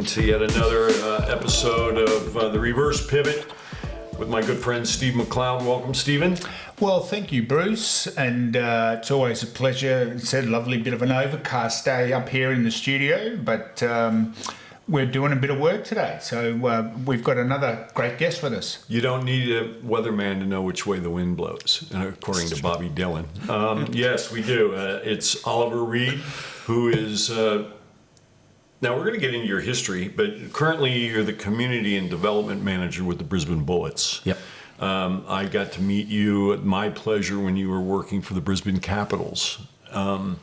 listening to yet another episode of The Reverse Pivot with my good friend Steve McLeod. Welcome, Stephen. Well, thank you, Bruce, and it's always a pleasure. It's a lovely bit of an overcast day up here in the studio, but we're doing a bit of work today, so we've got another great guest with us. You don't need a weatherman to know which way the wind blows, according to Bobby Dylan. Yes, we do. It's Oliver Reid, who is... Now, we're going to get into your history, but currently you're the Community and Development Manager with the Brisbane Bullets. Yep. I got to meet you at my pleasure when you were working for the Brisbane Capitals, and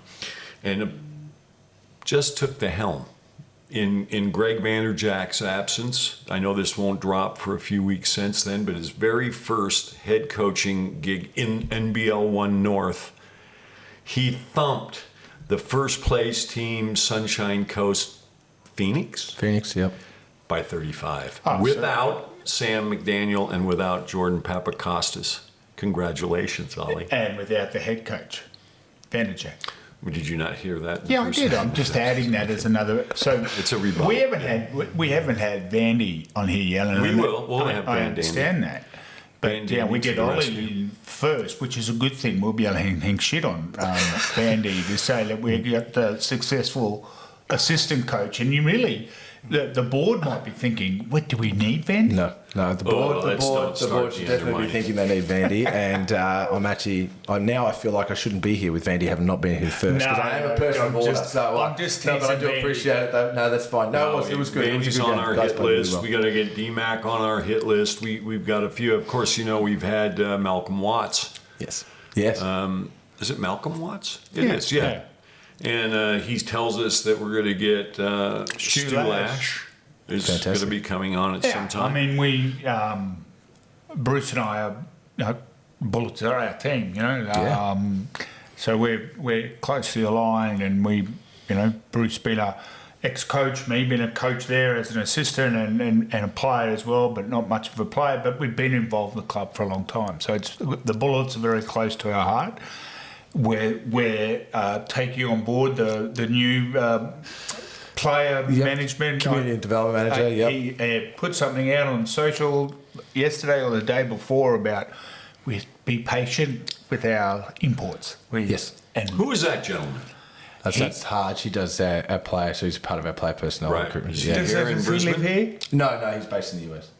just took the helm. In Greg Vanderjack's absence, I know this won't drop for a few weeks since then, but his very first head coaching gig in NBL1 North, he thumped the first place team, Sunshine Coast Phoenix, yep. by 35. Oh, without Sam McDaniel and without Jordan Papakostas. Congratulations, Ollie. And without the head coach, Vanderjack. Did you not hear that? Yeah, I did. I'm just adding that as another. So it's a rebuttal. We haven't had Vandy on here yelling. We will. We'll have I Vandy. understand that. But Vandy yeah, we needs get to be Ollie rescued. in first, which is a good thing. We'll be able to hang shit on Vandy to say that we got the successful assistant coach, and you really, the board might be thinking, "What do we need, Vandy?" No. The board should definitely be thinking they need Vandy, and I feel like I shouldn't be here with Vandy, having not been here first, because I am a person of order. I'm just but I do teasing appreciate it, though. No, that's fine. No, it was good. Vandy's It was a good on game. our Guys hit played really list. well. We got to get DMAC on our hit list. We've got a few. Of course, we've had Malcolm Watts. Yes. Is it Malcolm Watts? It is. Yeah. And he tells us that we're going to get Stu Lash is going to be coming on at some time. I mean, Bruce and I are, Bullets are our team, so we're closely aligned, and Bruce been a ex-coach, me been a coach there as an assistant and a player as well, but not much of a player, but we've been involved in the club for a long time. So the Bullets are very close to our heart. We're taking on board the new player management. Community and Development Manager, He put something out on social yesterday or the day before about we be patient with our imports. And who is that gentleman? That's hard. She does our player, so he's part of our player personnel recruitment. Is he here in Brisbane? Does he live here? No, he's based in the US.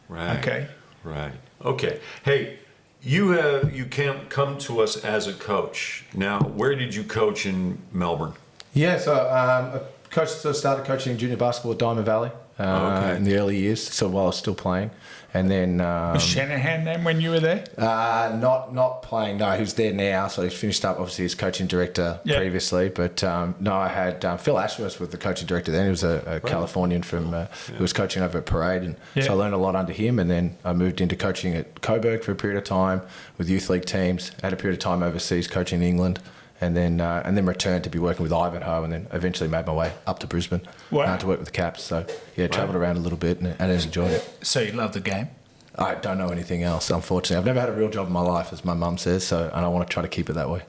Right. Okay. Right. Okay. Hey, you can't come to us as a coach. Now, where did you coach in Melbourne? Yeah, so I started coaching junior basketball at Diamond Valley in the early years, so while I was still playing. And then... was Shanahan then when you were there? Not playing, no, he was there now, so he's finished up, obviously, as coaching director previously. But no, I had Phil Ashworth was the coaching director then. He was a Californian who was coaching over at Parade, and so I learned a lot under him. And then I moved into coaching at Coburg for a period of time with youth league teams, had a period of time overseas coaching in England. And then returned to be working with Ivanhoe, and then eventually made my way up to Brisbane to work with the Caps. So travelled around a little bit and enjoyed it. So you love the game? I don't know anything else, unfortunately. I've never had a real job in my life, as my mum says, and I want to try to keep it that way.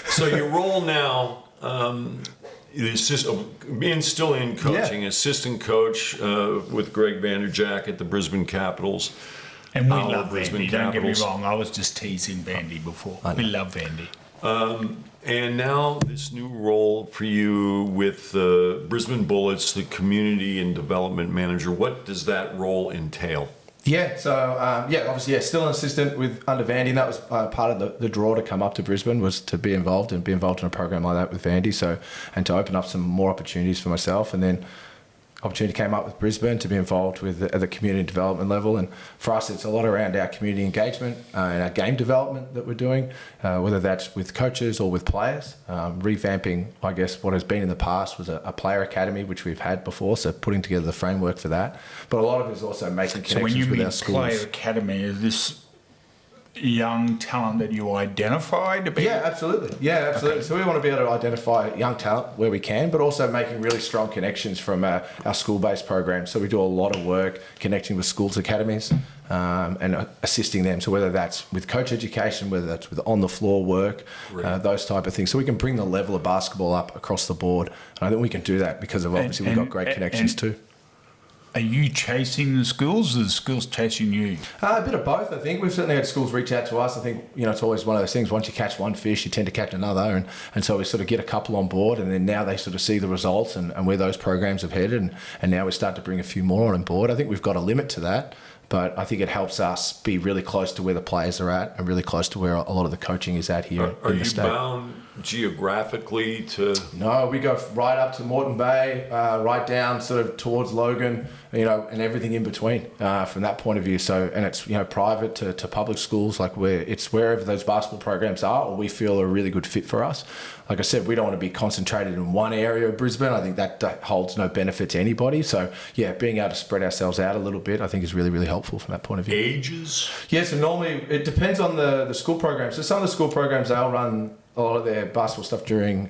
So your role now, being still in coaching, assistant coach with Greg Vanderjack at the Brisbane Capitals. And we love Vandy, don't get me wrong. I was just teasing Vandy before. We love Vandy. And now this new role for you with the Brisbane Bullets, the Community and Development Manager. What does that role entail? Yeah, so obviously, still an assistant under Vandy, and that was part of the draw to come up to Brisbane, was to be involved in a program like that with Vandy, and to open up some more opportunities for myself. And then opportunity came up with Brisbane to be involved with at the community development level, and for us it's a lot around our community engagement and our game development that we're doing, whether that's with coaches or with players, revamping I guess what has been in the past was a player academy which we've had before, so putting together the framework for that, but a lot of it is also making connections with our schools. So when you mean player academy, is this young talent that you identify to be? Yeah, absolutely. Yeah, absolutely. Okay. So we want to be able to identify young talent where we can, but also making really strong connections from our school-based programs. So we do a lot of work connecting with schools, academies, and assisting them. So whether that's with coach education, whether that's with on-the-floor work, those type of things. So we can bring the level of basketball up across the board. And I think we can do that because of obviously we've got great connections too. Are you chasing the schools, or the schools chasing you? A bit of both, I think. We've certainly had schools reach out to us. I think, it's always one of those things. Once you catch one fish, you tend to catch another. And so we sort of get a couple on board, and then now they sort of see the results and where those programs have headed. And now we start to bring a few more on board. I think we've got a limit to that, but I think it helps us be really close to where the players are at and really close to where a lot of the coaching is at here in the state. Are you bound geographically to... No, we go right up to Moreton Bay, right down sort of towards Logan, and everything in between from that point of view. So, and it's, private to public schools, like it's wherever those basketball programs are or we feel are a really good fit for us. Like I said, we don't want to be concentrated in one area of Brisbane. I think that holds no benefit to anybody. So, yeah, being able to spread ourselves out a little bit, I think is really, really helpful from that point of view. Ages? Yeah, so normally it depends on the school program. So some of the school programs, they'll run a lot of their basketball stuff during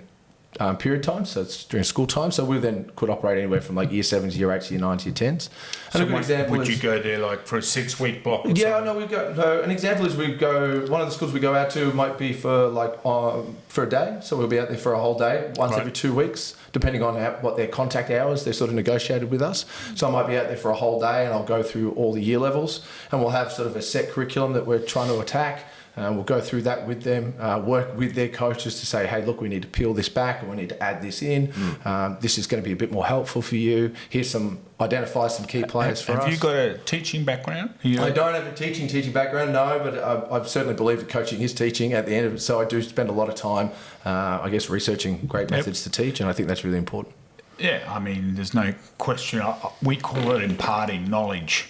period time, so it's during school time. So we then could operate anywhere from like year 7s, year 8s, year 9s, year 10s. And So a good example would is, you go there like for a 6-week block? Or yeah, something? no, we go. So an example is we go. One of the schools we go out to might be for for a day. So we'll be out there for a whole day, once every 2 weeks, depending on what their contact hours they're sort of negotiated with us. So I might be out there for a whole day, and I'll go through all the year levels, and we'll have sort of a set curriculum that we're trying to attack. We'll go through that with them, work with their coaches to say, hey, look, we need to peel this back, and we need to add this in. This is going to be a bit more helpful for you. Identify some key players for us. Have you got a teaching background? I don't have a teaching background, no, but I certainly believe that coaching is teaching at the end of it. So I do spend a lot of time, researching great methods to teach, and I think that's really important. Yeah, I mean, there's no question. We call it imparting knowledge.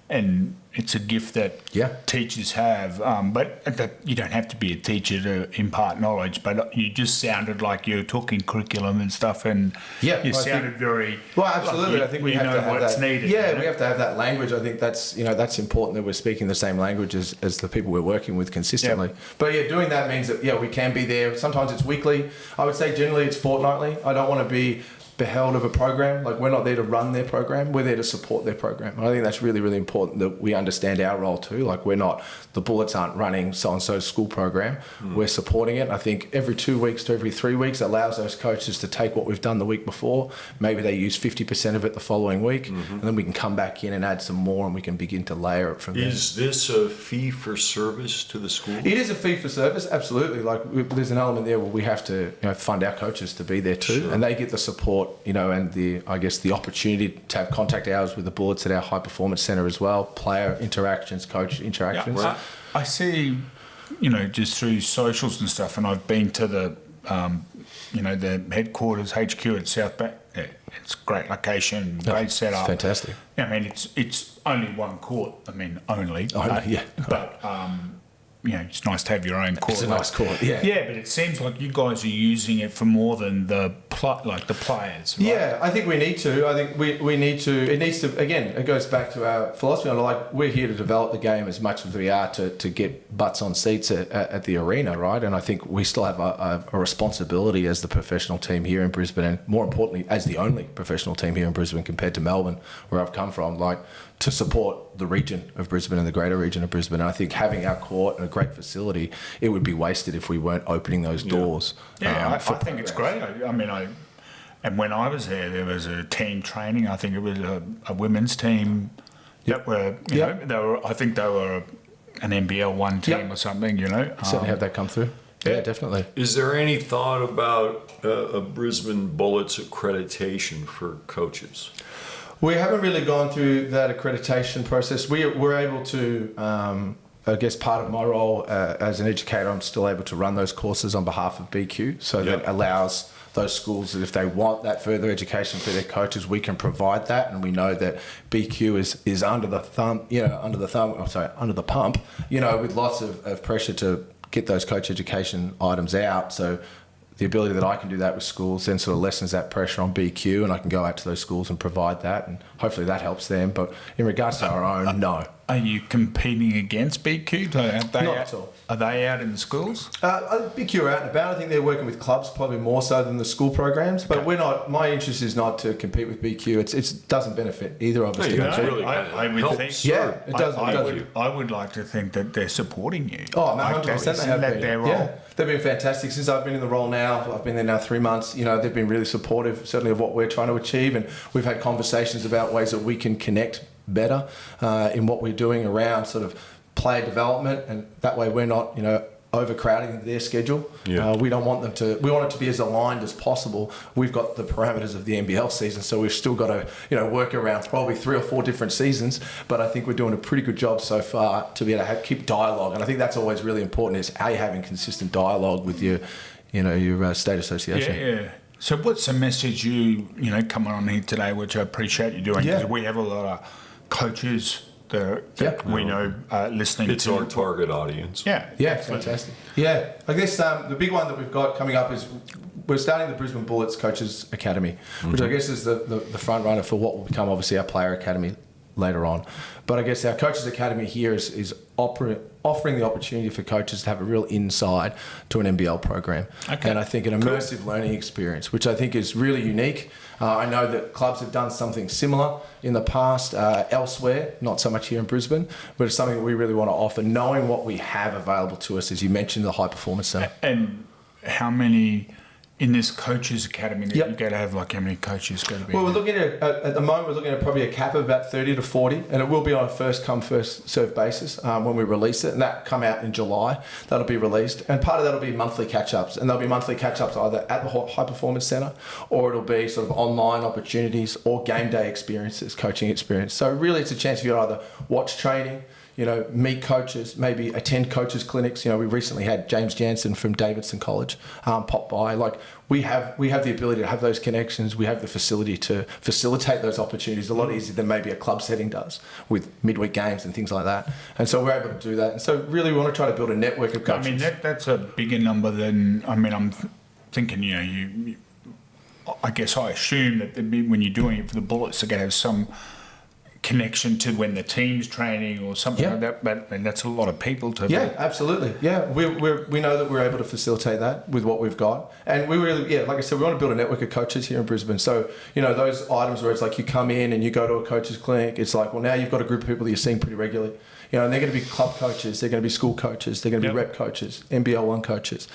And it's a gift that teachers have, but you don't have to be a teacher to impart knowledge. But you just sounded like you're talking curriculum and stuff, and you sounded very well. Absolutely, I think we have to have what's that. Needed. Yeah, we have to have that language. I think that's that's important that we're speaking the same language as the people we're working with consistently. Yep. But doing that means that we can be there. Sometimes it's weekly. I would say generally it's fortnightly. I don't want to be beheld of a program. Like, we're not there to run their program, we're there to support their program. And I think that's really, really important that we understand our role too. Like, the Bullets aren't running so-and-so's school program, we're supporting it. I think every 2 weeks to every 3 weeks allows those coaches to take what we've done the week before, maybe they use 50% of it the following week, and then we can come back in and add some more, and we can begin to layer it from there. Is this a fee for service to the school? It is a fee for service, absolutely. Like, there's an element there where we have to fund our coaches to be there too, and they get the support, and the opportunity to have contact hours with the Bullets at our high performance centre as well, player interactions, coach interactions. Yeah, I see, just through socials and stuff, and I've been to the, the headquarters HQ at South Bank. Yeah, it's a great location, great setup. It's fantastic. I mean, it's only one court. I mean, only. But it's nice to have your own court. It's a nice court, yeah. Yeah, but it seems like you guys are using it for more than the players. Right? Yeah, I think we need to. I think we need to. It needs to. Again, it goes back to our philosophy. We're here to develop the game as much as we are to get butts on seats at the arena, right? And I think we still have a responsibility as the professional team here in Brisbane, and more importantly, as the only professional team here in Brisbane compared to Melbourne, where I've come from, to support the region of Brisbane and the greater region of Brisbane. And I think having our court and a great facility, it would be wasted if we weren't opening those doors. I think it's great. And when I was there was a team training. I think it was a women's team that were, I think they were an NBL1 team or something, Certainly have that come through. Yeah, definitely. Is there any thought about a Brisbane Bullets accreditation for coaches? We haven't really gone through that accreditation process. We're able to, part of my role as an educator, I'm still able to run those courses on behalf of BQ. So that allows those schools that if they want that further education for their coaches, we can provide that. And we know that BQ is under the pump, with lots of pressure to get those coach education items out. So the ability that I can do that with schools then sort of lessens that pressure on BQ, and I can go out to those schools and provide that, and hopefully that helps them. But in regards to our own, no. Are you competing against BQ? Not at all. Are they out in the schools? BQ are out and about. I think they're working with clubs probably more so than the school programs. But we're not. My interest is not to compete with BQ. It doesn't benefit either of us. No, to it's compete. really I would helps think. serve. Yeah, it does. I would like to think that they're supporting you. Oh, no, 100% they have been. Their role. Yeah, they've been fantastic since I've been in the role now. I've been there now 3 months. You know, they've been really supportive, certainly of what we're trying to achieve, and we've had conversations about ways that we can connect better in what we're doing around sort of player development, and that way we're not, overcrowding their schedule. Yeah. We don't want them to. We want it to be as aligned as possible. We've got the parameters of the NBL season, so we've still got to, work around probably 3 or 4 different seasons. But I think we're doing a pretty good job so far to be able to keep dialogue, and I think that's always really important. Is how you're having consistent dialogue with your state association. Yeah. So what's the message you coming on here today, which I appreciate you doing, because we have a lot of coaches that we know listening It's to. our target audience. Yeah. Fantastic. Yeah, I guess the big one that we've got coming up is we're starting the Brisbane Bullets Coaches Academy, which I guess is the front runner for what will become obviously our player academy later on. But I guess our Coaches Academy here is offering the opportunity for coaches to have a real inside to an NBL program. Okay. And I think an immersive learning experience, which I think is really unique. I know that clubs have done something similar in the past elsewhere, not so much here in Brisbane, but it's something that we really want to offer, knowing what we have available to us, as you mentioned, the high performance center. And how many in this coaches academy that you go to have, like how many coaches go to be? Well, we're looking at the moment, we're looking at probably a cap of about 30 to 40, and it will be on a first come, first served basis when we release it, and that come out in July. That'll be released, and part of that'll be monthly catch-ups, and there'll be monthly catch-ups either at the High Performance Centre, or it'll be sort of online opportunities or game day experiences, coaching experience. So really it's a chance for you to either watch training, meet coaches, maybe attend coaches clinics. We recently had James Jansen from Davidson College pop by. Like we have the ability to have those connections. We have the facility to facilitate those opportunities a lot easier than maybe a club setting does with midweek games and things like that. And so we're able to do that. And so really we want to try to build a network of coaches. I mean, that's a bigger number than, I'm thinking, I guess I assume that when you're doing it for the Bullets, they're going to have some connection to when the team's training or something like that, but that's a lot of people to. Yeah, absolutely. Yeah, we know that we're able to facilitate that with what we've got, and we really, like I said, we want to build a network of coaches here in Brisbane. So those items where it's like you come in and you go to a coach's clinic, it's like, well, now you've got a group of people that you're seeing pretty regularly. And they're going to be club coaches, they're going to be school coaches, they're going to be rep coaches, NBL1 coaches.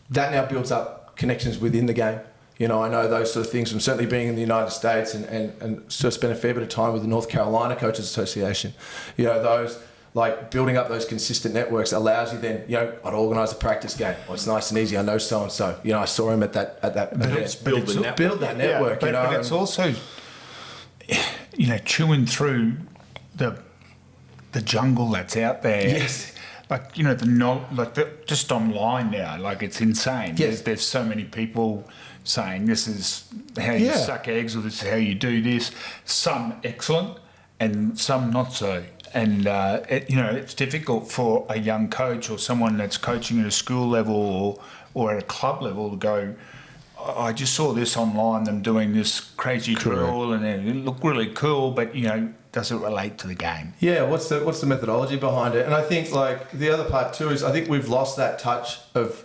That now builds up connections within the game. I know those sort of things from certainly being in the United States and sort of spent a fair bit of time with the North Carolina Coaches Association. Those, like building up those consistent networks allows you then, I'd organise a practice game. Well, it's nice and easy. I know so-and-so. I saw him at that event. Build that network, But it's also, chewing through the jungle that's out there. Yes. Like, just online now, like it's insane. Yes. There's so many people saying this is how you suck eggs, or this is how you do this. Some excellent and some not so. And, it's difficult for a young coach or someone that's coaching at a school level or at a club level to go, I just saw this online, them doing this crazy drill, and it looked really cool, but, does it relate to the game? Yeah, what's the methodology behind it? And I think, like, the other part too is I think we've lost that touch of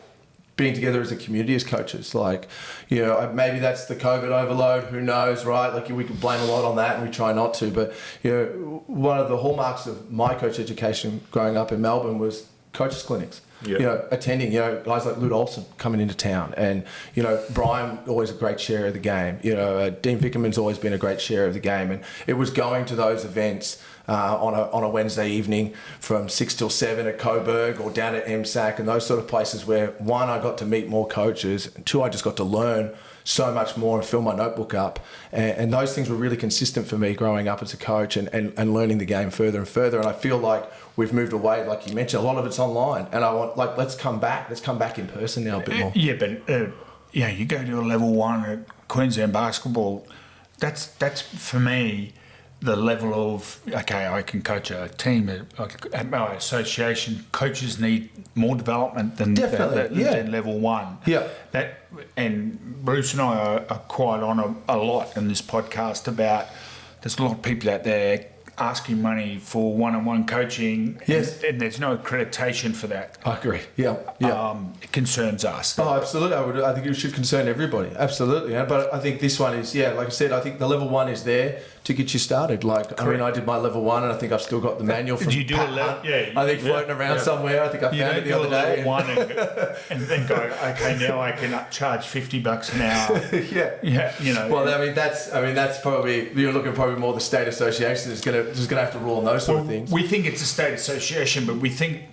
being together as a community as coaches. Like, maybe that's the COVID overload, who knows, right? Like, we can blame a lot on that and we try not to. But, one of the hallmarks of my coach education growing up in Melbourne was coaches clinics. Attending, guys like Lute Olsen coming into town, and Brian, always a great share of the game. Dean Vickerman's always been a great share of the game, and it was going to those events on a Wednesday evening from 6 till 7 at Coburg or down at MSAC and those sort of places where, one, I got to meet more coaches, and two, I just got to learn so much more and fill my notebook up, and those things were really consistent for me growing up as a coach and learning the game further and further. And I feel like we've moved away, like you mentioned, a lot of it's online, and I want, like, let's come back in person now a bit more. Yeah, but you go to a level 1 at Queensland basketball, that's for me the level of, okay, I can coach a team at my association. Coaches need more development than level 1. Yeah. And Bruce and I are quite on a lot in this podcast about, there's a lot of people out there asking money for one-on-one coaching. Yes. And there's no accreditation for that. I agree. Yeah. It concerns us. Oh, absolutely. I think it should concern everybody. Absolutely. But I think this one is, like I said, I think the level 1 is there to get you started. I mean, I did my level 1 and I think I've still got the manual from Did you do Pat a level? Hunt, Yeah. I think floating around somewhere. I think I found it the other day. Level 1 and then go, okay, now I can charge $50 an hour. Yeah. Yeah, Well, I mean, that's probably, you're looking probably more the state association is going to have to rule on those sort of things. We think it's a state association, but we think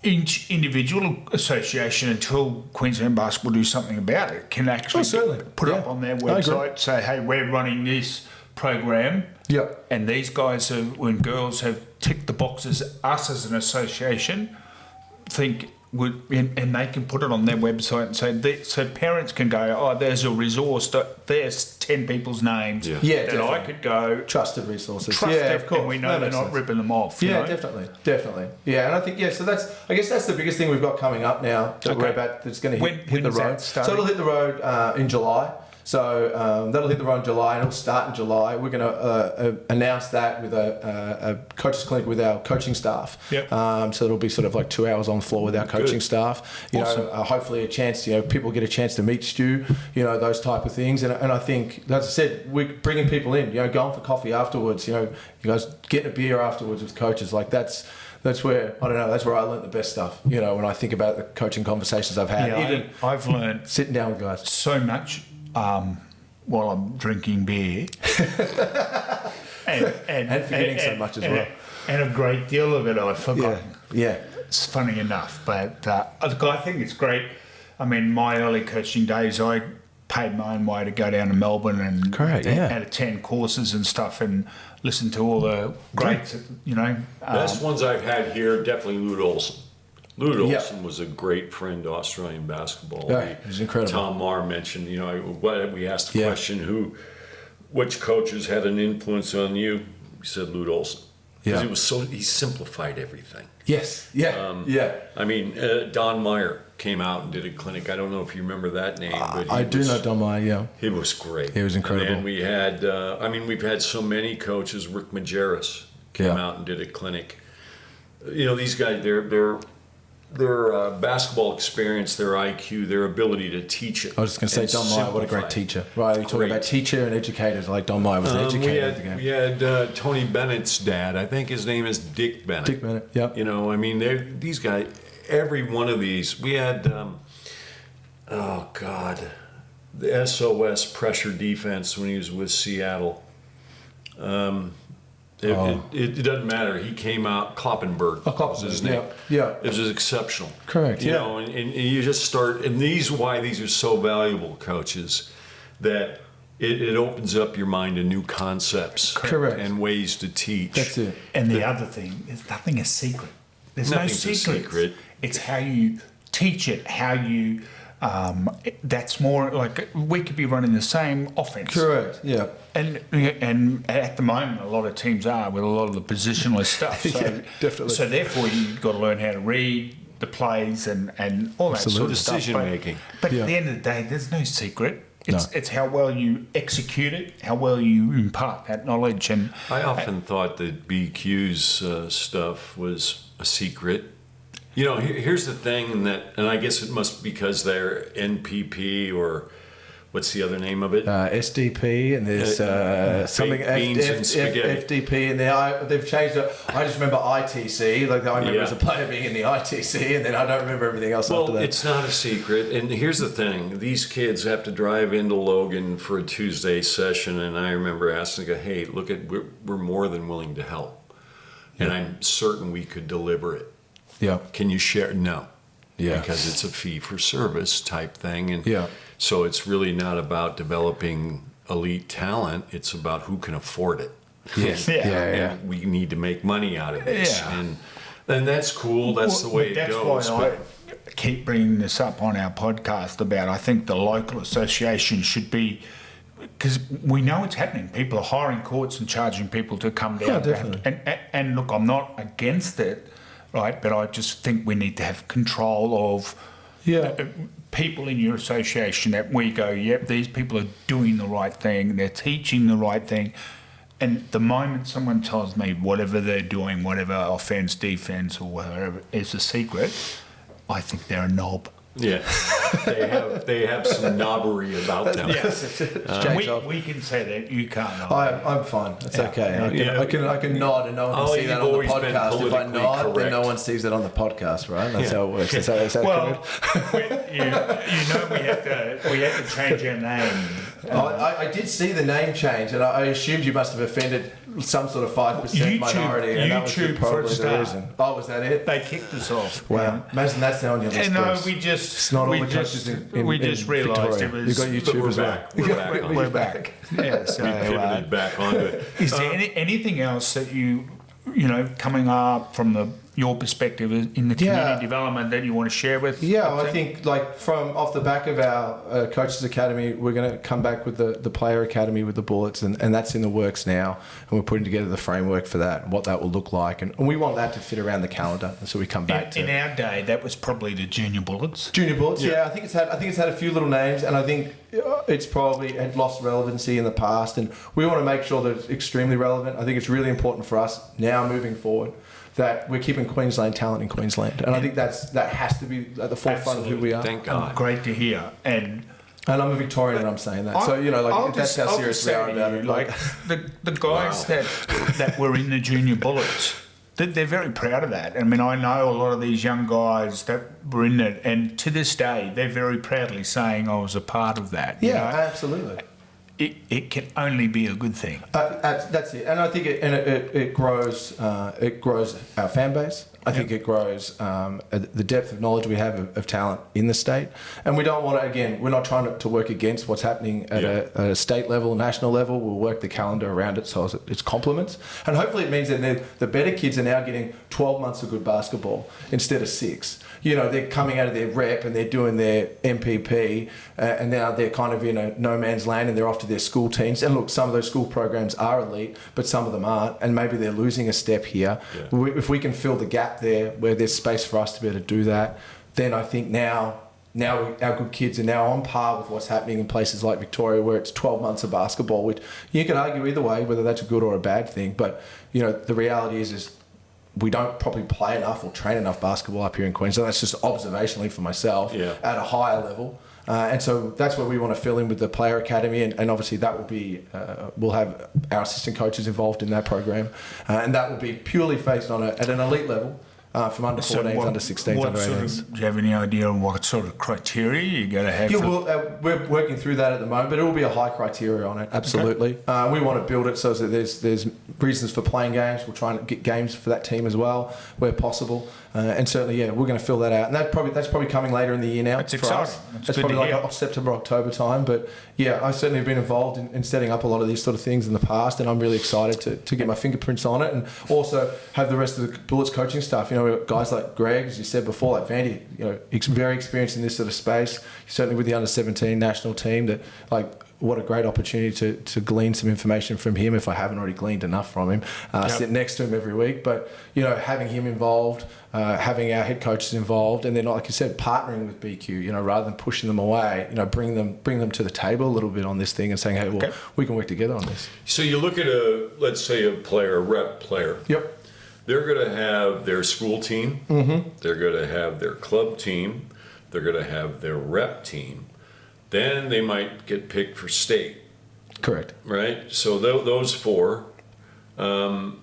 each individual association, until Queensland Basketball do something about it, can actually put up on their website, say, hey, we're running this program. Yeah. And these guys and girls have ticked the boxes, us as an association, and they can put it on their website and say, so parents can go, oh, there's a resource, there's 10 people's names that definitely. I could go. Trusted resources. Of course. And we know they're not ripping them off. Yeah, definitely. Yeah, and I think, so I guess that's the biggest thing we've got coming up now that we're about, that's going to hit the road. So it'll hit the road in July. So that'll hit the road in July, and it'll start in July. We're going to announce that with a coaches clinic with our coaching staff. Yep. So it'll be sort of like 2 hours on floor with our coaching staff. You know, hopefully a chance. People get a chance to meet Stu. Those type of things. And I think, as I said, we're bringing people in. Going for coffee afterwards. You guys getting a beer afterwards with coaches. Like that's where, I don't know, that's where I learnt the best stuff. When I think about the coaching conversations I've had. Yeah, I've learned sitting down with guys so much. While I'm drinking beer, and forgetting so much as well, and a great deal of it I've forgotten. Yeah, it's funny enough, but I think it's great. I mean, my early coaching days, I paid my own way to go down to Melbourne and attend courses and stuff, and listen to all the greats. Best ones I've had here, definitely Lute Olson. Lute Olson was a great friend to Australian basketball. Yeah, it was incredible. Tom Marr mentioned, we asked the question, which coaches had an influence on you? He said Lute Olson. Because he simplified everything. Yes, I mean, Don Meyer came out and did a clinic. I don't know if you remember that name, but I do know Don Meyer. Yeah, he was great. He was incredible. And we had, we've had so many coaches. Rick Majerus came out and did a clinic. These guys, their basketball experience, their IQ, their ability to teach it. I was just going to say, Don Meyer, what a great teacher. Right, you're talking about teacher and educators, like Don Meyer was an educator of the game. We had Tony Bennett's dad. I think his name is Dick Bennett. Dick Bennett, yep. These guys, every one of these. We had, the SOS pressure defense when he was with Seattle. It doesn't matter. He came out, Kloppenberg was his name. Yeah. It was exceptional. Correct, and you just start, and these are so valuable, coaches, that it opens up your mind to new concepts. Correct. And ways to teach. That's it. And the other thing is, nothing is secret. There's no secret. It's how you teach it, how you... that's more like we could be running the same offense. Correct. Yeah. And at the moment, a lot of teams are with a lot of the positionless stuff. So definitely. So therefore, you've got to learn how to read the plays and all that sort of stuff. Decision making. But at the end of the day, there's no secret. It's how well you execute it, how well you impart that knowledge. And I often thought that BQ's stuff was a secret. Here's the thing and I guess it must be because they're NPP or what's the other name of it? SDP, and there's something beans and spaghetti. FDP, and they've changed it. I just remember ITC, like I remember as a player being in the ITC, and then I don't remember everything else after that. Well, it's not a secret, and here's the thing: these kids have to drive into Logan for a Tuesday session, and I remember asking, "Hey, we're more than willing to help, and I'm certain we could deliver it." Yeah. Can you share? No. Yeah. Because it's a fee for service type thing. And so it's really not about developing elite talent. It's about who can afford it. And we need to make money out of this. Yeah. And that's cool. That's the way it goes. That's why I keep bringing this up on our podcast about, I think the local association should be, because we know it's happening. People are hiring courts and charging people to come down. Yeah, definitely. And look, I'm not against it. Right, but I just think we need to have control of people in your association that we go, yep, these people are doing the right thing, they're teaching the right thing, And the moment someone tells me whatever they're doing, whatever offence, defence, or whatever is a secret, I think they're a knob. Yeah, they have some knobbery about them. Yes, Jake's off. we can say that. You can't. I'm fine. It's okay. I can nod and no one can Oh, see that you've on the always been podcast. If I politically nod, then correct. no one sees it on the podcast, right? That's how it works. Is that Well, correct? you know we had to change our name. I did see the name change, and I assumed you must have offended some sort of 5% minority, and that was YouTube probably for a the start. reason. Oh, was that it? They kicked us off. Wow. Imagine that's now on your list. And no, Bruce. we just It's not all the coaches in we just realised Victoria. it was. You've got YouTube We're as well. back. We're back on We're it. back. Yeah. So, We pivoted back onto it. is there anything else that you coming up from your perspective in the community Yeah. development that you want to share with? Yeah, well, I think like from off the back of our coaches academy, we're going to come back with the player academy with the Bullets, and that's in the works now, and we're putting together the framework for that and what that will look like, and we want that to fit around the calendar, and so we come back In to our day, that was probably the Junior Bullets. Junior Bullets. Yeah, I think it's had a few little names, and I think it's probably had lost relevancy in the past, and we want to make sure that it's extremely relevant. I think it's really important for us now moving forward that we're keeping Queensland talent in Queensland, and I think that has to be at the forefront of who we are. Thank God. Great to hear. And I'm a Victorian, and I'm saying that. So that's how serious we are about it. Like the guys that were in the Junior Bullets, they're very proud of that. I mean, I know a lot of these young guys that were in it, and to this day, they're very proudly saying I was a part of that. you Yeah, know? absolutely. It can only be a good thing. That's it, and I think it grows. It grows our fan base. I think it grows the depth of knowledge we have of talent in the state, and we don't want to. Again, we're not trying to work against what's happening at a state level, national level. We'll work the calendar around it so it's complements, and hopefully it means that the better kids are now getting 12 months of good basketball instead of 6. They're coming out of their rep and they're doing their MPP, and now they're kind of in a no man's land and they're off to their school teams. And look, some of those school programs are elite, but some of them aren't, and maybe they're losing a step here. Yeah. If we can fill the gap there where there's space for us to be able to do that, then I think now our good kids are now on par with what's happening in places like Victoria, where it's 12 months of basketball, which you can argue either way, whether that's a good or a bad thing. But, the reality is we don't probably play enough or train enough basketball up here in Queensland. That's just observationally for myself at a higher level. And so that's where we want to fill in with the player academy. And obviously that will be, we'll have our assistant coaches involved in that program. And that will be purely faced on at an elite level. From under 14s, under 16s, under 18s. Do you have any idea of what sort of criteria you got to have? Yeah, we're working through that at the moment, but it will be a high criteria on it, absolutely. Okay. We want to build it so that there's reasons for playing games. We'll try and get games for that team as well, where possible. And certainly, we're going to fill that out. And that's probably coming later in the year now. That's for exciting. us. That's probably like September, October time. But I certainly have been involved in setting up a lot of these sort of things in the past, and I'm really excited to get my fingerprints on it, and also have the rest of the Bullets coaching staff. We've got guys like Greg, as you said before, like Vandy, very experienced in this sort of space. Certainly with the under 17 national team, what a great opportunity to glean some information from him if I haven't already gleaned enough from him. Sit next to him every week, but having him involved, having our head coaches involved, and then like you said, partnering with BQ, rather than pushing them away, bring them to the table a little bit on this thing and saying, hey, we can work together on this. So you look at let's say a rep player. Yep. They're going to have their school team. Mm-hmm. They're going to have their club team. They're going to have their rep team. Then they might get picked for state. Correct. Right? So those 4, and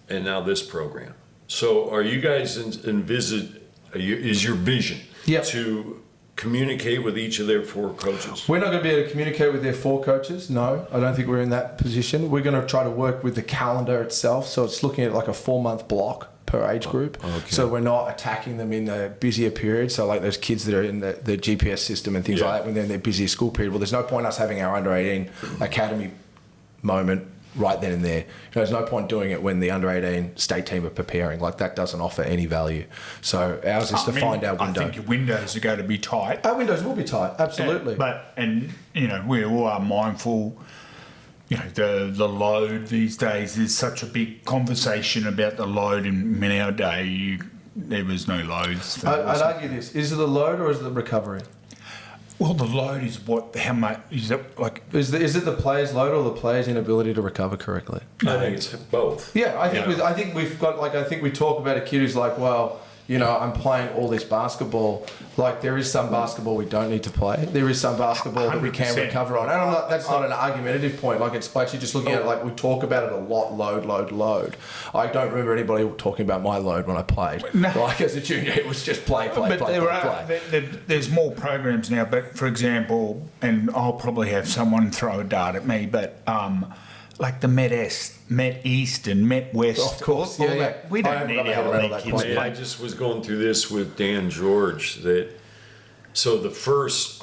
now this program. So are you guys is your vision to communicate with each of their 4 coaches? We're not going to be able to communicate with their 4 coaches. No, I don't think we're in that position. We're going to try to work with the calendar itself. So it's looking at like a 4-month block per age group. Okay. So we're not attacking them in the busier period. So like those kids that are in the GPS system and things like that when they're in their busier school period. Well, there's no point us having our under 18 academy moment right then and there. There's no point doing it when the under 18 state team are preparing. Like that doesn't offer any value. So ours is to find our window. I think your windows are going to be tight. Our windows will be tight, absolutely. We all are mindful. The load these days is such a big conversation about the load. In our day, there was no loads. I'd argue this: is it the load or is it the recovery? Well, the load is how much is it like? Is it the player's load or the player's inability to recover correctly? I think it's both. Yeah, I think Yeah. I think we've got I think we talk about a kid who's like, well, I'm playing all this basketball. Like there is some basketball we don't need to play. There is some basketball that we can 100%. recover on. And that's not an argumentative point. Like it's actually just looking at it like we talk about it a lot. Load. I don't remember anybody talking about my load when I played. No. Like as a junior, it was just play. But there's more programs now. But for example, and I'll probably have someone throw a dart at me, but like the Met East and Met West. Of course, all yeah. that. We I don't haven't need got my head our around elite that kids quite yet. I playing. just was going through this with Dan George so the first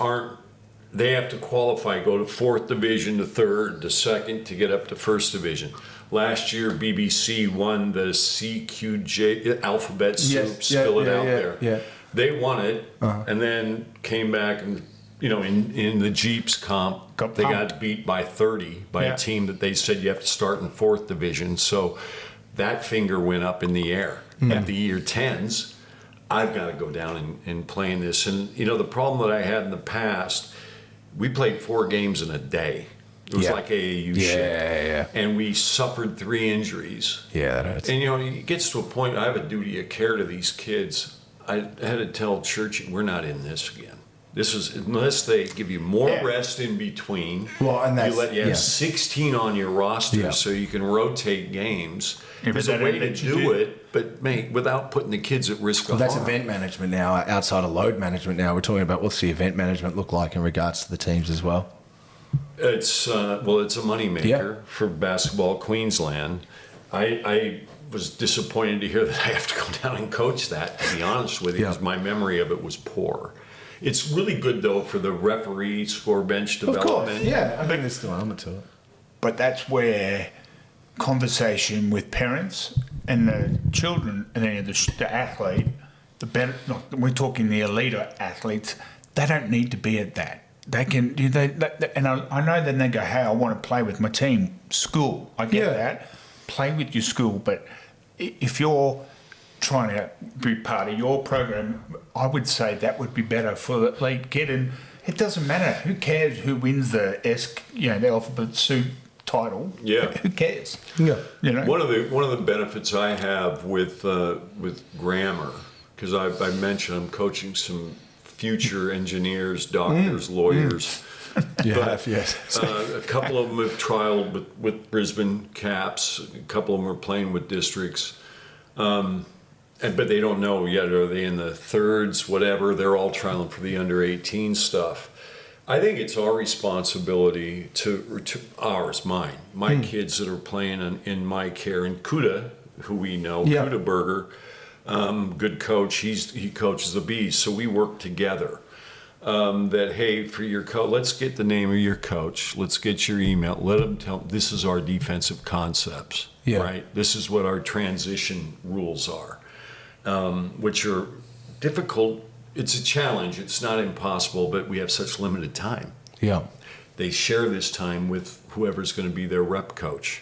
they have to qualify, go to 4th division, to 3rd, to 2nd, to get up to 1st division. Last year, BBC won the CQJ alphabet soup, spill it out there. Yeah. They won it, and then came back and, in the Jeeps comp, they got beat by 30 by a team that they said you have to start in 4th division. So that finger went up in the air. At the year 10s, I've got to go down and play in this. And, the problem that I had in the past, we played 4 games in a day. It was like AAU shit. Yeah. And we suffered 3 injuries. Yeah, that hurts. And, it gets to a point, I have a duty of care to these kids. I had to tell Churchy, we're not in this again. This is, unless they give you more rest in between, Well, and that's, you have 16 on your roster so you can rotate games. There's a way to do it, but without putting the kids at risk of That's harm. event management now, outside of load management now. We're talking about what's the event management look like in regards to the teams as well? It's it's a moneymaker for Basketball Queensland. I was disappointed to hear that I have to go down and coach that, to be honest with you, because my memory of it was poor. It's really good, though, for the referee score bench development. Of course, yeah. I think there's still an element to it. But that's where conversation with parents and the children and the athlete, we're talking the elite athletes, they don't need to be at that. They can, and I know then they go, hey, I want to play with my team. School, I get that. Play with your school, but if you're trying to be part of your program, I would say that would be better for the elite kid. And it doesn't matter. Who cares who wins the the alphabet soup title? Yeah. Who cares? Yeah. One of the benefits I have with grammar, because I mentioned I'm coaching some future engineers, doctors, lawyers. Yes. A couple of them have trialed with Brisbane Caps. A couple of them are playing with districts. But they don't know yet. Are they in the 3rds, whatever? They're all trialing for the under 18 stuff. I think it's our responsibility mine, my kids that are playing in my care. And Kuda, who we know, Kuda Berger, good coach. He coaches the Bees, so we work together. That, hey, for your coach, let's get the name of your coach. Let's get your email. Let them tell. This is our defensive concepts, right? This is what our transition rules are, which are difficult. It's a challenge. It's not impossible, but we have such limited time. Yeah. They share this time with whoever's going to be their rep coach,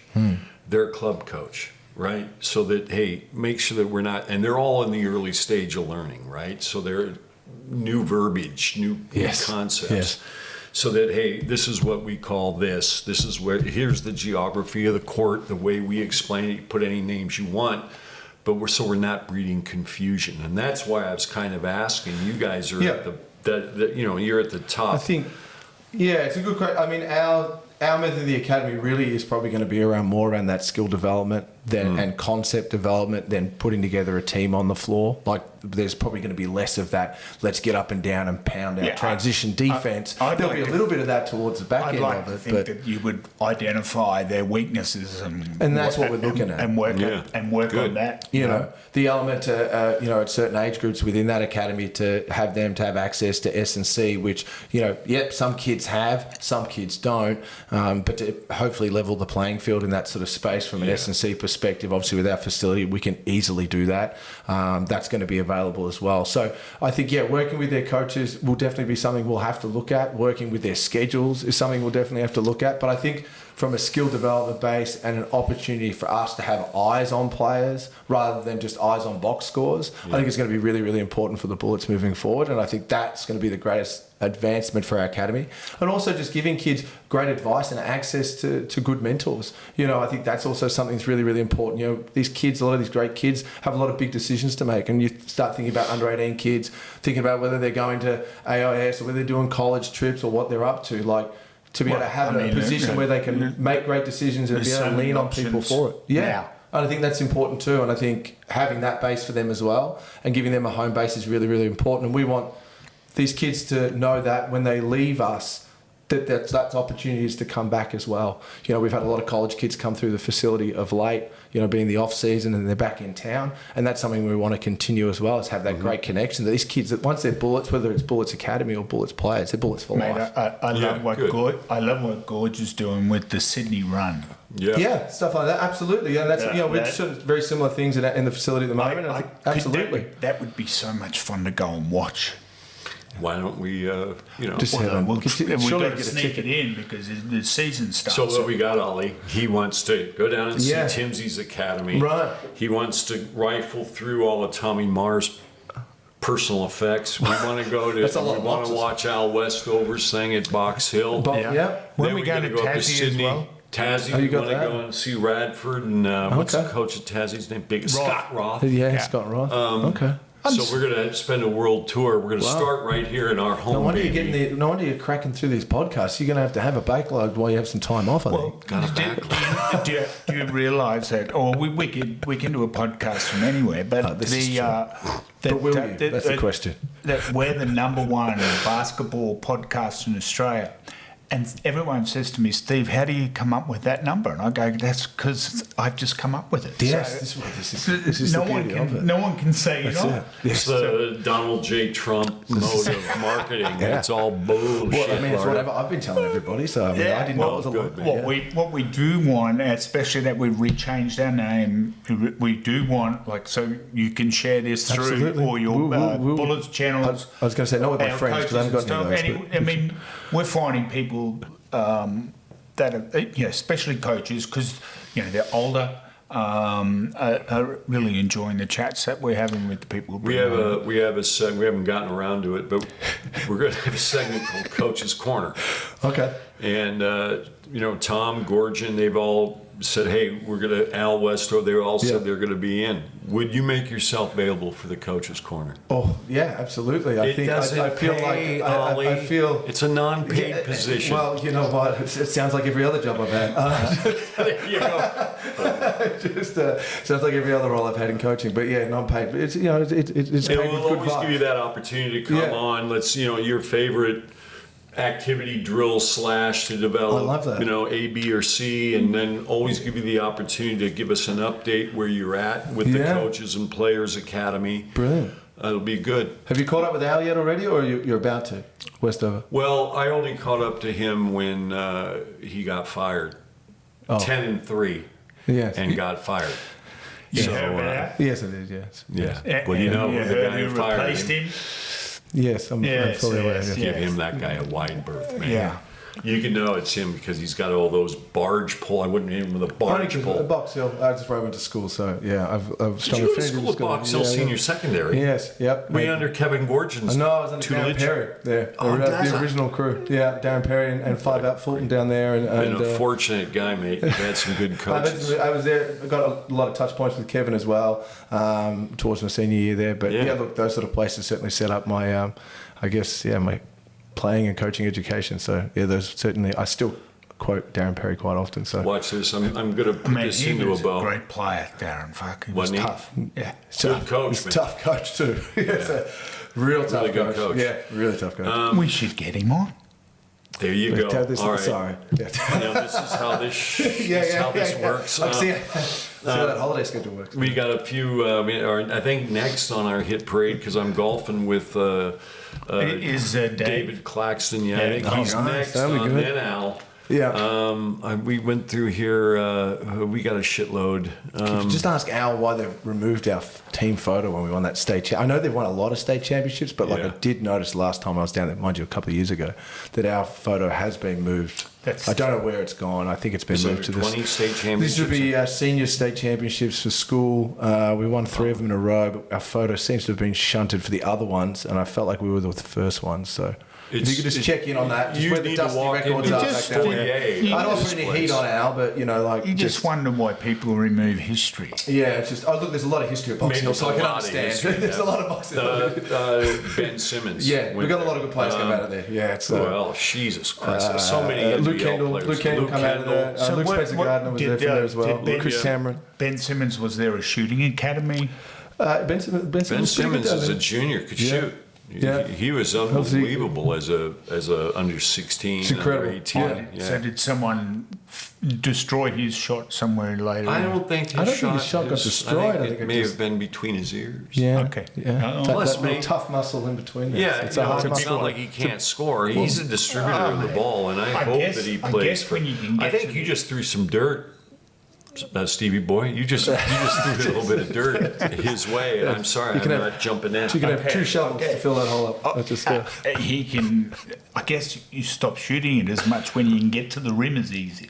their club coach, right? So that, hey, make sure that we're not, and they're all in the early stage of learning, right? So they're new verbiage, new concepts. So that, hey, this is what we call this. This is here's the geography of the court, the way we explain it. You put any names you want, but we're not breeding confusion. And that's why I was kind of asking. You guys are at you're at the top. I think, it's a good question. I mean, our method of the academy really is probably going to be more around that skill development and concept development than putting together a team on the floor. Like, there's probably going to be less of that, let's get up and down and pound out transition defense. There'll be a little bit of that towards the back end of it. I'd think that you would identify their weaknesses and that's what we're looking at. And work on that. You know, the element to, at certain age groups within that academy to have access to S&C, which, some kids have, some kids don't, but to hopefully level the playing field in that sort of space from an S&C perspective. Obviously, with our facility, we can easily do that. That's going to be available as well. So I think, working with their coaches will definitely be something we'll have to look at. Working with their schedules is something we'll definitely have to look at. But I think from a skill development base and an opportunity for us to have eyes on players rather than just eyes on box scores. I think it's going to be really, really important for the Bullets moving forward. And I think that's going to be the greatest advancement for our academy. And also just giving kids great advice and access to good mentors. You know, I think that's also something that's really, really important. You know, these kids, a lot of these great kids have a lot of big decisions to make. And you start thinking about under 18 kids, thinking about whether they're going to AIS or whether they're doing college trips or what they're up to. Like, to be able to have a position where they can make great decisions and be able to lean on people for it. Yeah. And I think that's important too. And I think having that base for them as well and giving them a home base is really, really important. And we want these kids to know that when they leave us, that's opportunities to come back as well. You know, we've had a lot of college kids come through the facility of late, you know, being the off season and they're back in town. And that's something we want to continue as well, is have that great connection. That these kids, that once they're Bullets, whether it's Bullets Academy or Bullets players, they're Bullets for life. I love what Gorge is doing with the Sydney run. Yeah, stuff like that. Absolutely. And that's, we're sort of very similar things in the facility at the moment. Absolutely. That would be so much fun to go and watch. Why don't we, just we've got to sneak it in because the season starts. So what we got, Ollie, he wants to go down and see Timsy's Academy. Right. He wants to rifle through all of Tommy Marr's personal effects. We want to go to, we want to watch Al Westover's thing at Box Hill. When we going to go up to Tassie Sydney. as well? Tassie, we want to go and see Radford and what's the coach at Tassie's name? Scott Roth. Yeah, Scott Roth. Okay. So we're going to spend a world tour. We're going to start right here in our home. No wonder you're cracking through these podcasts. You're going to have a backlog while you have some time off. I think. Got a backlog. Do you realise that? Or we can do a podcast from anywhere. But That's the question. That we're the number one basketball podcast in Australia. And everyone says to me, Steve, how do you come up with that number? And I go, that's because I've just come up with it. Yes, this is no one can say you're not. It's the Donald J. Trump mode of marketing. It's all bullshit. Well, I mean, it's whatever I've been telling everybody. So I didn't know it was a lot. What we do want, especially that we've rechanged our name, we do want, like, so you can share this through all your Bullets channels. I was going to say, not with my friends, because I haven't got any of those. I mean, we're finding people that are, especially coaches, because they're older, are really enjoying the chats that we're having with the people. We have a segment. We haven't gotten around to it, but we're going to have a segment called Coach's Corner. Okay. And Tom, Gorgon, they've all said, hey, we're going to, Al Westo, they all said they're going to be in. Would you make yourself available for the Coach's Corner? Oh, yeah, absolutely. I feel it's a non-paid position. Well, you know what? It sounds like every other job I've had. There you go. Just sounds like every other role I've had in coaching. But yeah, non-paid. It's paid We'll with good always vibes. give you that opportunity to come on. Let's, your favorite activity drill / to develop, I love that. A, B, or C, and then always give you the opportunity to give us an update where you're at with the Coaches and Players Academy. Brilliant. It'll be good. Have you caught up with Al yet already, or you're about to? Westover. Well, I only caught up to him when he got fired. 10-3. Yes. And got fired. You so, heard that? Yes, it is. Yes. Yeah. Well, the guy who fired replaced him. Yes, I'm fully aware. Give him that guy a wide berth, man. Yeah. You can know it's him because he's got all those barge pull. I wouldn't name him with a barge pull. Box Hill. That's where I went to school. So yeah, I've Did you go to school at Box Hill Senior Secondary? Yes. Yep. Were you under Kevin Gorgon's? No, I was under Darren Perry there. The original crew. Yeah, Darren Perry and 5 out Fulton down there. And a fortunate guy, mate. You've had some good coaches. I was there. I got a lot of touch points with Kevin as well towards my senior year there. But look, those sort of places certainly set up my, my playing and coaching education. So those certainly, I still quote Darren Perry quite often. So watch this. I'm going to put this into a bow. A great player, Darren. He was tough. Yeah, good coach. He's a tough coach too. He's a real tough really good coach. Yeah, really tough coach. We should get him on. There you go. All right. Sorry. Now this is how this works. See how that holiday schedule works. We got a few. I think next on our hit parade, because I'm golfing with is David Claxton. Yeah, I think he's next. Then Al. Yeah. We went through here. We got a shitload. Just ask Al why they've removed our team photo when we won that state. I know they've won a lot of state championships, but I did notice last time I was down there, mind you, a couple of years ago, that our photo has been moved I don't know where it's gone. I think it's been moved to this. 20 state This championships. would be senior state championships for school. We won 3 of them in a row, but our photo seems to have been shunted for the other ones, and I felt like we were the first ones. So if you could just check in on that, just You where the need to dusty walk records into are this back down foyer. there. You I don't this put any place. heat on Al, but You just wonder why people remove history. Yeah, it's just look. There's a lot of history at Box Hill, so I can understand. There's a lot of Box Hill. Ben Simmons. Yeah, we've got a lot of good players come out of Um, there. Yeah, it's Well, Jesus Christ. So many NBL Luke Kendall. players. Luke Kendall come out of there. So Luke what- Spencer what Gardner was did, there from there as well. did Chris Cameron. Ben Simmons, was there a shooting academy? Ben Simmons. Ben was pretty Simmons good as down a junior could Yeah. shoot. Yeah. He was unbelievable as a under 16, It's incredible. under 18. Yeah. So did someone destroy his shot somewhere later? I don't think his I don't think his shot got destroyed. I think it it may just- have been between his ears. Yeah. Okay. Yeah. Uh-oh. That Plus, little mate- tough muscle in between. There. Yeah, it's a hard it's muscle. not like he can't score. He's a distributor of the ball, and I hope guess- that he I plays guess for. when you can I get think to you the- just threw some dirt, Stevie boy. You just threw a little bit of dirt his way, and I'm sorry, I'm not jumping in. You can have 2 shovels to fill that hole up. That's just He can. I guess you stop shooting it as much when you can get to the rim as easy.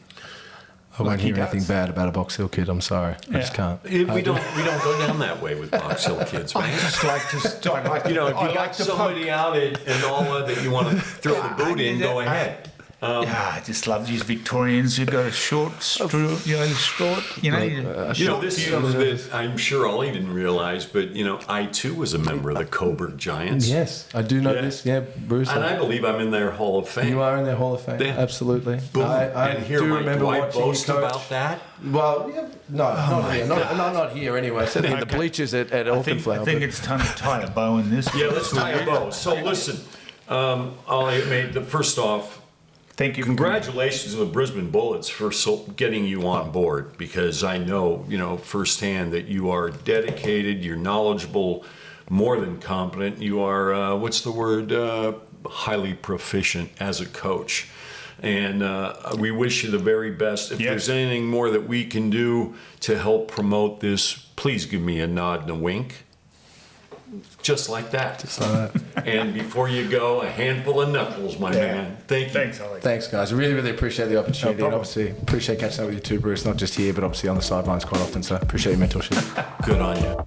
I won't he hear anything does. bad about a Box Hill kid. I'm sorry. I just can't. We don't go down that way with Box Hill kids, man. Just like to. I like You know, if I you like got to somebody out in Ola that you want to throw the boot in, go ahead. Yeah, I just love these Victorians who got a short, short. You know, this is that I'm sure Ollie didn't realize, but I too was a member of the Coburg Giants. Yes, I do know Yeah. this. Yeah, Bruce. And I believe I'm in their Hall of Fame. You are in their Hall of Fame. Yeah. Absolutely. Boom. I And here, do Mike, remember do I watching you boast coach. about that? Well, yeah, not here. Not here anyway. Certainly in the Okay. bleachers at I Orphanflower. think it's time to tie a bow in this. Yeah, let's tie a bow. So listen, Ollie, first off, Thank you. congratulations to the Brisbane Bullets for getting you on board, because I know, firsthand that you are dedicated, you're knowledgeable, more than competent. You are, what's the word, highly proficient as a coach. And we wish you the very best. If Yes. there's anything more that we can do to help promote this, please give me a nod and a wink. Just like that. And before you go, a handful of knuckles, my man. Thank you. Thanks, Alex. Thanks, guys. I really, really appreciate the opportunity. No And problem. obviously, appreciate catching up with you too, Bruce. Not just here, but obviously on the sidelines quite often. So appreciate your mentorship. Good on you.